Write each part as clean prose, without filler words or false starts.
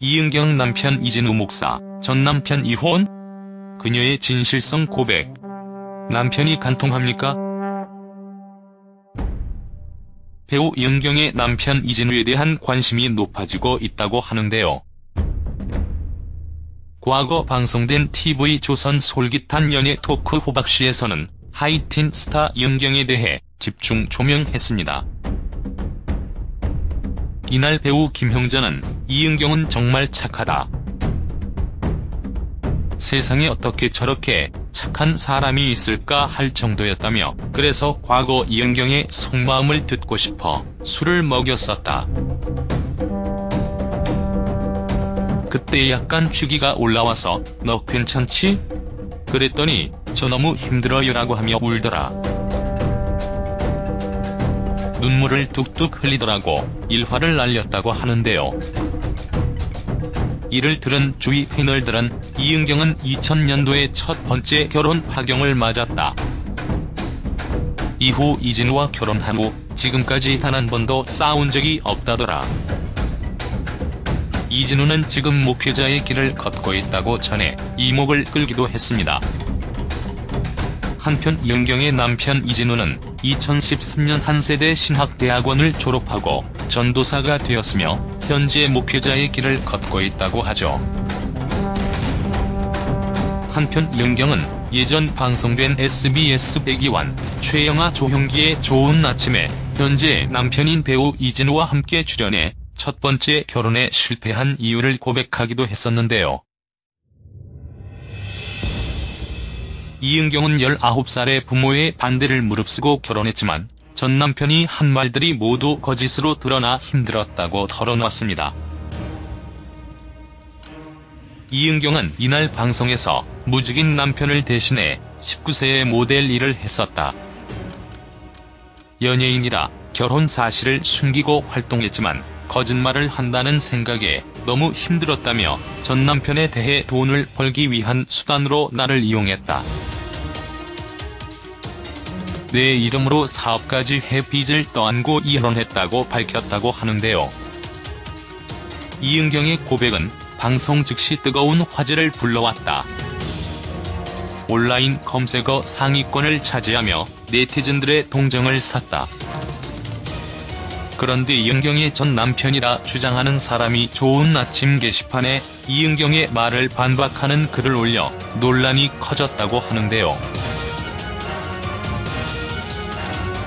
이은경 남편 이진우 목사, 전 남편 이혼? 그녀의 진실성 고백. 남편이 간통합니까? 배우 이은경의 남편 이진우에 대한 관심이 높아지고 있다고 하는데요. 과거 방송된 TV조선 솔깃한 연애 토크 호박씨에서는 하이틴 스타 이은경에 대해 집중 조명했습니다. 이날 배우 김형전은 이은경은 정말 착하다. 세상에 어떻게 저렇게 착한 사람이 있을까 할 정도였다며, 그래서 과거 이은경의 속마음을 듣고 싶어 술을 먹였었다. 그때 약간 취기가 올라와서 너 괜찮지? 그랬더니 저 너무 힘들어요라고 하며 울더라. 눈물을 뚝뚝 흘리더라고 일화를 날렸다고 하는데요. 이를 들은 주위 패널들은 이은경은 2000년도에 첫 번째 결혼 파경을 맞았다. 이후 이진우와 결혼한 후 지금까지 단 한 번도 싸운 적이 없다더라. 이진우는 지금 목회자의 길을 걷고 있다고 전해 이목을 끌기도 했습니다. 한편 이은경의 남편 이진우는 2013년 한세대 신학대학원을 졸업하고 전도사가 되었으며 현재 목회자의 길을 걷고 있다고 하죠. 한편 이은경은 예전 방송된 SBS 백이완, 최영아 조형기의 좋은 아침에 현재 남편인 배우 이진우와 함께 출연해 첫 번째 결혼에 실패한 이유를 고백하기도 했었는데요. 이은경은 19살에 부모의 반대를 무릅쓰고 결혼했지만 전 남편이 한 말들이 모두 거짓으로 드러나 힘들었다고 털어놨습니다. 이은경은 이날 방송에서 무직인 남편을 대신해 19세에 모델 일을 했었다. 연예인이라 결혼 사실을 숨기고 활동했지만 거짓말을 한다는 생각에 너무 힘들었다며 전 남편에 대해 돈을 벌기 위한 수단으로 나를 이용했다. 내 이름으로 사업까지 해 빚을 떠안고 이혼했다고 밝혔다고 하는데요. 이은경의 고백은 방송 즉시 뜨거운 화제를 불러왔다. 온라인 검색어 상위권을 차지하며 네티즌들의 동정을 샀다. 그런데 이은경의 전 남편이라 주장하는 사람이 좋은 아침 게시판에 이은경의 말을 반박하는 글을 올려 논란이 커졌다고 하는데요.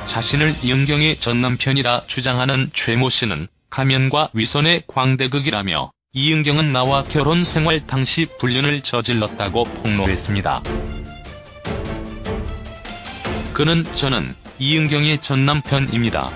자신을 이은경의 전 남편이라 주장하는 최모 씨는 가면과 위선의 광대극이라며 이은경은 나와 결혼 생활 당시 불륜을 저질렀다고 폭로했습니다. 저는 이은경의 전 남편입니다.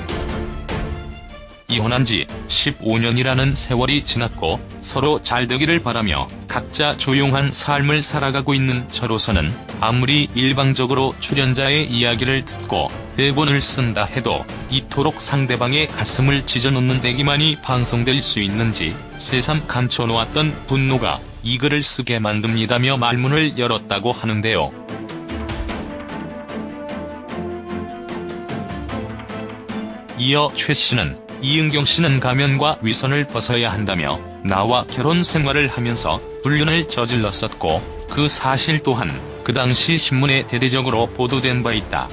이혼한 지 15년이라는 세월이 지났고 서로 잘되기를 바라며 각자 조용한 삶을 살아가고 있는 저로서는 아무리 일방적으로 출연자의 이야기를 듣고 대본을 쓴다 해도 이토록 상대방의 가슴을 찢어놓는 대기만이 방송될 수 있는지 새삼 감춰놓았던 분노가 이 글을 쓰게 만듭니다며 말문을 열었다고 하는데요. 이어 최 씨는 이은경 씨는 가면과 위선을 벗어야 한다며 나와 결혼 생활을 하면서 불륜을 저질렀었고 그 사실 또한 그 당시 신문에 대대적으로 보도된 바 있다.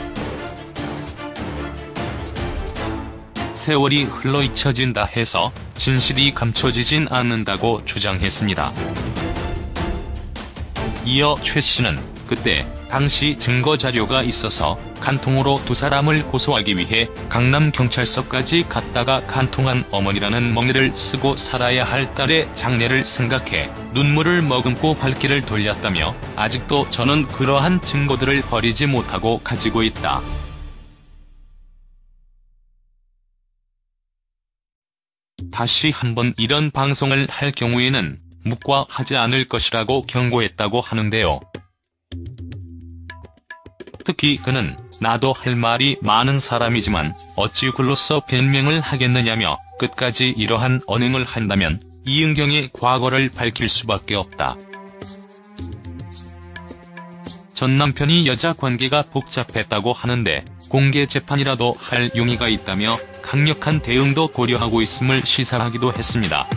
세월이 흘러 잊혀진다 해서 진실이 감춰지진 않는다고 주장했습니다. 이어 최 씨는 그때 당시 증거자료가 있어서 간통으로 두 사람을 고소하기 위해 강남경찰서까지 갔다가 간통한 어머니라는 멍해를 쓰고 살아야 할 딸의 장례를 생각해 눈물을 머금고 발길을 돌렸다며 아직도 저는 그러한 증거들을 버리지 못하고 가지고 있다. 다시 한번 이런 방송을 할 경우에는 묵과하지 않을 것이라고 경고했다고 하는데요. 특히 그는 나도 할 말이 많은 사람이지만 어찌 글로써 변명을 하겠느냐며 끝까지 이러한 언행을 한다면 이은경의 과거를 밝힐 수밖에 없다. 전 남편이 여자 관계가 복잡했다고 하는데 공개 재판이라도 할 용의가 있다며 강력한 대응도 고려하고 있음을 시사하기도 했습니다.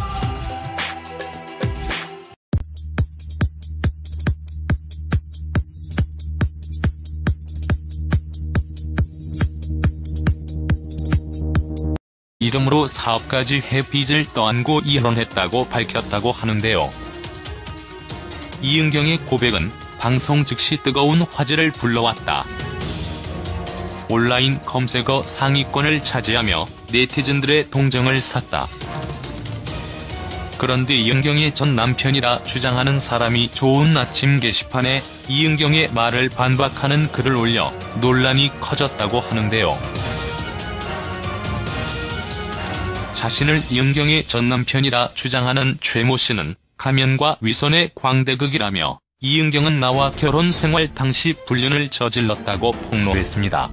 이름으로 사업까지 해 빚을 떠안고 이혼했다고 밝혔다고 하는데요. 이은경의 고백은 방송 즉시 뜨거운 화제를 불러왔다. 온라인 검색어 상위권을 차지하며 네티즌들의 동정을 샀다. 그런데 이은경의 전 남편이라 주장하는 사람이 좋은 아침 게시판에 이은경의 말을 반박하는 글을 올려 논란이 커졌다고 하는데요. 자신을 이은경의 전 남편이라 주장하는 최모 씨는 가면과 위선의 광대극이라며 이은경은 나와 결혼 생활 당시 불륜을 저질렀다고 폭로했습니다.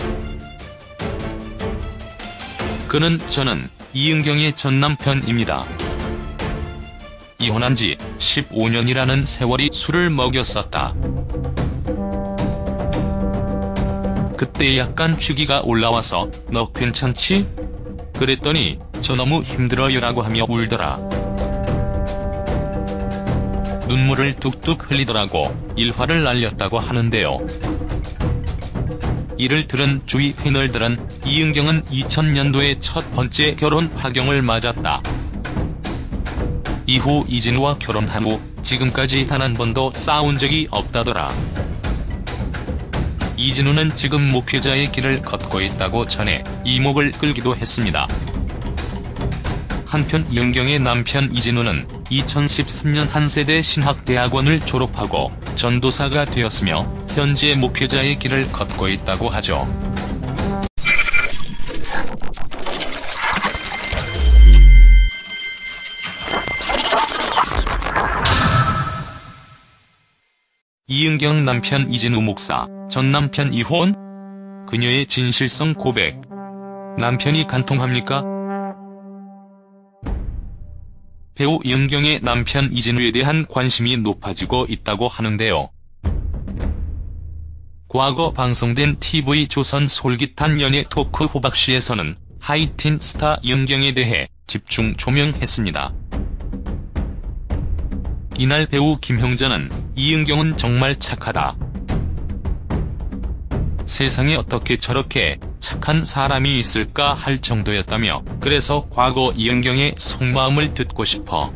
그는 저는 이은경의 전 남편입니다. 이혼한 지 15년이라는 세월이 술을 먹였었다. 그때 약간 취기가 올라와서 너 괜찮지? 그랬더니 저 너무 힘들어요라고 하며 울더라. 눈물을 뚝뚝 흘리더라고 일화를 날렸다고 하는데요. 이를 들은 주위 패널들은 이은경은 2000년도에 첫 번째 결혼 파경을 맞았다. 이후 이진우와 결혼한 후 지금까지 단 한 번도 싸운 적이 없다더라. 이진우는 지금 목회자의 길을 걷고 있다고 전해 이목을 끌기도 했습니다. 한편 이은경의 남편 이진우는 2013년 한세대 신학대학원을 졸업하고 전도사가 되었으며 현재 목회자의 길을 걷고 있다고 하죠. 이은경 남편 이진우 목사, 전 남편 이혼? 그녀의 진실성 고백. 남편이 간통합니까? 배우 이은경의 남편 이진우에 대한 관심이 높아지고 있다고 하는데요. 과거 방송된 TV조선 솔깃한 연예 토크 호박씨에서는 하이틴 스타 이은경에 대해 집중 조명했습니다. 이날 배우 김형자는 이은경은 정말 착하다. 세상에 어떻게 저렇게 착한 사람이 있을까 할 정도였다며 그래서 과거 이은경의 속마음을 듣고 싶어.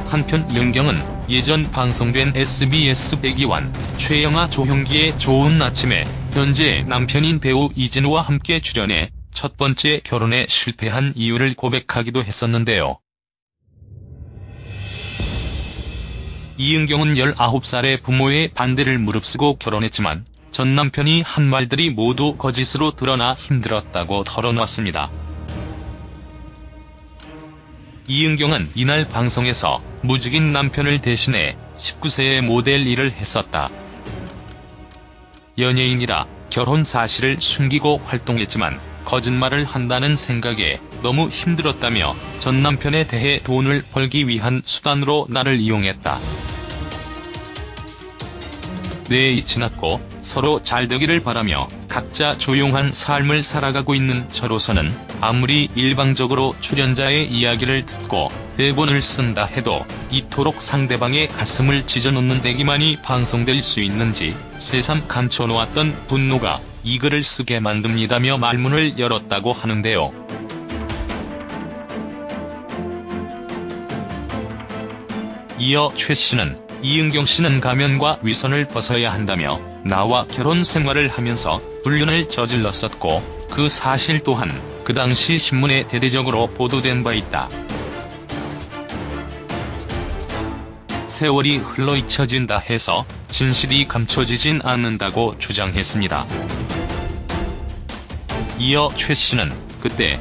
한편 이은경은 예전 방송된 SBS 백이완, 최영아 조형기의 좋은 아침에 현재 남편인 배우 이진우와 함께 출연해 첫 번째 결혼에 실패한 이유를 고백하기도 했었는데요. 이은경은 19살에 부모의 반대를 무릅쓰고 결혼했지만 전 남편이 한 말들이 모두 거짓으로 드러나 힘들었다고 털어놨습니다. 이은경은 이날 방송에서 무직인 남편을 대신해 19세의 모델 일을 했었다. 연예인이라 결혼 사실을 숨기고 활동했지만 거짓말을 한다는 생각에 너무 힘들었다며 전 남편에 대해 돈을 벌기 위한 수단으로 나를 이용했다. 네, 지났고 서로 잘 되기를 바라며 각자 조용한 삶을 살아가고 있는 저로서는 아무리 일방적으로 출연자의 이야기를 듣고 대본을 쓴다 해도 이토록 상대방의 가슴을 찢어놓는 대기만이 방송될 수 있는지 새삼 감춰놓았던 분노가 이 글을 쓰게 만듭니다며 말문을 열었다고 하는데요. 이어 최 씨는 이은경 씨는 가면과 위선을 벗어야 한다며 나와 결혼 생활을 하면서 불륜을 저질렀었고 그 사실 또한 그 당시 신문에 대대적으로 보도된 바 있다. 세월이 흘러 잊혀진다 해서 진실이 감춰지진 않는다고 주장했습니다. 이어 최 씨는 그때